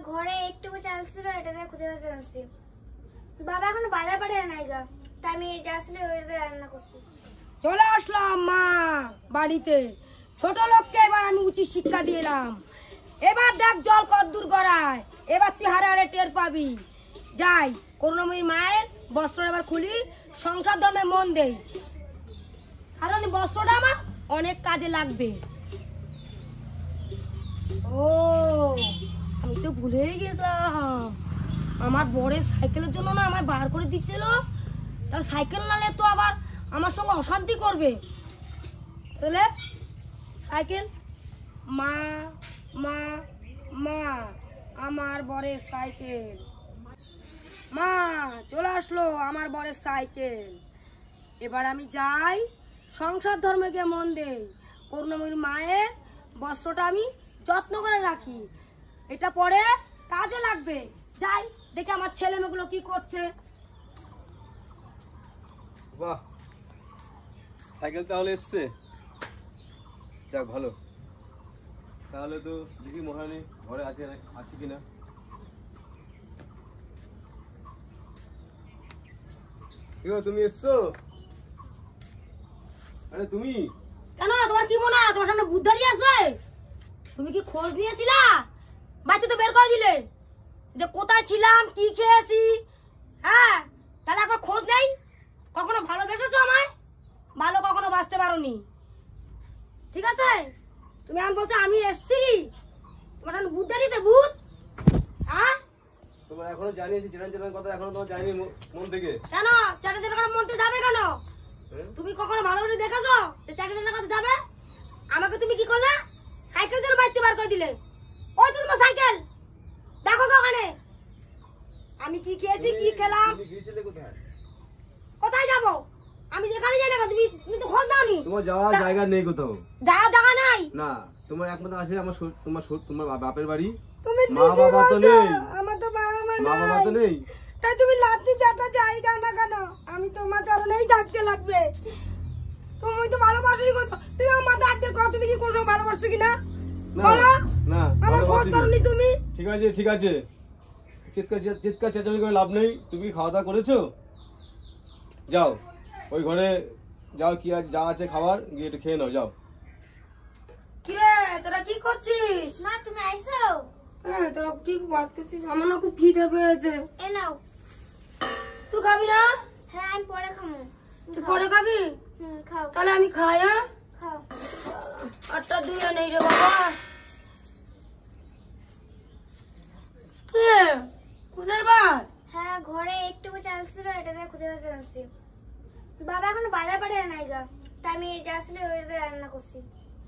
ঘরে একটুকু চাল ছিল, এটা দিয়ে খুঁজে খুঁজে আনছি। বাবা এখন বাজার পাঠিয়ে নাই গা, তাই আমি যা ছিল ওইটা রান্না করছি। চলে আসলাম মা বাড়িতে। ছোট লোককে এবার আমি উচিত শিক্ষা দিলাম। এবার দেখ জল কদ্দূর গড়ায়, এবার তুই হারে হারে টের পাবি। যাই করুণাময়ীর মায়ের বস্ত্র এবার খুলি, সংসার ধর্মে মন দেই, কারণ বস্ত্রটা আমার অনেক কাজে লাগবে। ও আমি তো ভুলেই গেছিলাম, আমার বরের সাইকেলের জন্য না আমায় বার করে দিচ্ছিল। তার সাইকেল নালে তো আবার আমার সঙ্গে অশান্তি করবে। তাহলে সাইকেল, মা মা মা আমার বরের সাইকেল, মা চলে আসলো আমার বরের সাইকেল। এবার আমি যাই সংসার ধর্মকে মন দেই, করুণাময়ীর মায়ের বস্ত্রটা আমি যত্ন করে রাখি, এটা পরে কাজে লাগবে। যাই দেখে আমার ছেলে মেয়েগুলো কি করছে। বাহ, সাইকেল তাহলে এসছে, যাক ভালো। তাহলে তো দেখি মহারানী ঘরে আছে কিনা। তুমি এসছো? আরে তুমি কেন, তোমার কি মনে হয় তোমার সামনে বুদ্ধারি আছে? তুমি কি খোঁজ নিয়েছিলা? বাচ্চা তো বের করে দিলে যে কোথায় ছিলাম, কি খেয়েছি। হ্যাঁ, তাহলে একবার খোঁজ নেই। কখনো ভালোবেসেছো আমায়? ভালো কখনো বাঁচতে পারোনি, ঠিক আছে? তুমি এখন বলছো আমি এসছি, তোমার এখন বুদ্ধারিতে ভূত। হ্যাঁ, তোমার এখনো জানিয়েছি চেনান চেনান কথা, এখনো তোমার জানি মন থেকে। কেন চাকরি দেওয়ার কথা মনতে যাবে কেন? তুমি কখনো ভালো করে দেখেছো চাকরি দেওয়ার কথা যাবে? আমাকে তুমি কি করলে? সাইকেল দিয়ে বাড়িতে বার করে দিলে। ওই তো তোমার সাইকেল, দেখো ওখানে আমি কি খেয়েছি, কি খেলাম। কোথায় যাবো? আমি যেখানে যাই না, তুমি তো খোঁজ দাওনি। তোমার যাওয়ার জায়গা নেই কোথাও, যাওয়ার জায়গা নাই না। তোমার একমাত্র আছে তোমার বাপের বাড়ি। তুমি মা বাবা তো নেই, আমার তো বাবা মা মা বাবা তো নেই। তাই তুমি লাত্তি চাটা জায়গা না কেন? আমি তোমার চরণেই থাকতে লাগবে। তুমি তো ভালোবাসি করছো, তুমি আমার মাথা হাত দিয়ে কত, তুমি কি কোনো ভালোবাসছো কিনা বলো? না, আমার খোঁজ করনি তুমি। ঠিক আছে ঠিক আছে, চিৎকার চেঁচামেচি করে লাভ নেই। তুমি খাওয়া দাওয়া করেছো? যাও ওই ঘরে যাও, কি যা আছে খাবার গিয়ে একটু খেয়ে নাও, যাও। কিরে তোরা কি করছিস? মা তুমি আইছো? হ্যাঁ, তোরা কি বাদ করছিস? আমার না খুব খিদে পেয়েছে। এ নাও। তুই খাবি না? হ্যাঁ আমি পরে খাবো। তুই পরে খাবি? খাও। তাহলে আমি খাই। হ্যাঁ, খাও। আটটা দুয়ে নেই রে বাবা। কে কোথায় বা? হ্যাঁ ঘরে একটুকু চাল ছিল, এটা দিয়ে খুঁজে খুঁজে আনছি। বাবা এখন বাজার পাঠিয়ে নাই গা, তাই আমি যা ছিল ওইটা রান্না করছি।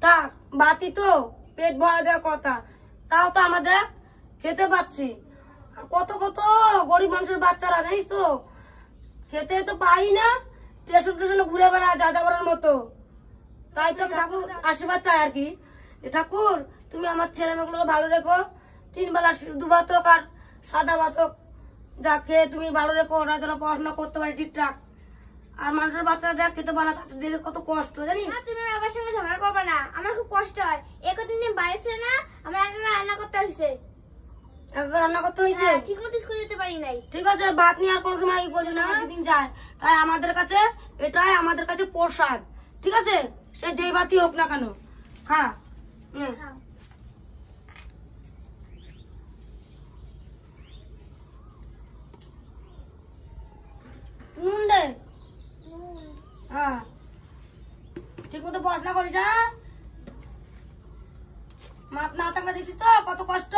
থাক, বাতি তো পেট ভরা দেওয়ার কথা, তাও তো আমাদের খেতে পাচ্ছি। আর কত কত গরিব মানুষের বাচ্চারা জানিস তো খেতে তো পাই না, স্টেশন স্টেশনে ঘুরে বেড়া যা যাবার মতো। তাই তো ঠাকুর আশীর্বাদ চাই আর কি, ঠাকুর তুমি আমার ছেলে মেয়েগুলোকে ভালো রেখো, 3 বেলা দুভাত হোক আর সাদা ভাত হোক, যা খেয়ে তুমি ভালো রেখো, ওরা যেন পড়াশোনা করতে পারে ঠিকঠাক। আর মানুষের বাচ্চারা দেখ খেতে পারে না, তাদের দেখে কত কষ্ট জানিস। তুমি বাবার সঙ্গে ঝগড়া করবে না, আমার খুব কষ্ট হয়। একদিন দিন বাড়ি ছিল না, আমার একা রান্না করতে হয়েছে। রান্না করতে হয়েছে? ঠিক মতো স্কুল যেতে পারি নাই। ঠিক আছে, ভাত নিয়ে আর কোন সময় বলি না, দিন যায়। তাই আমাদের কাছে এটাই আমাদের কাছে প্রসাদ, ঠিক আছে? সে যেই ভাতই হোক না কেন। হ্যাঁ, নুন দে। হ্যাঁ, ঠিক মতো পড়াশোনা করিস। হ্যাঁ, মাত না থাকলে দেখছিস তো কত কষ্ট।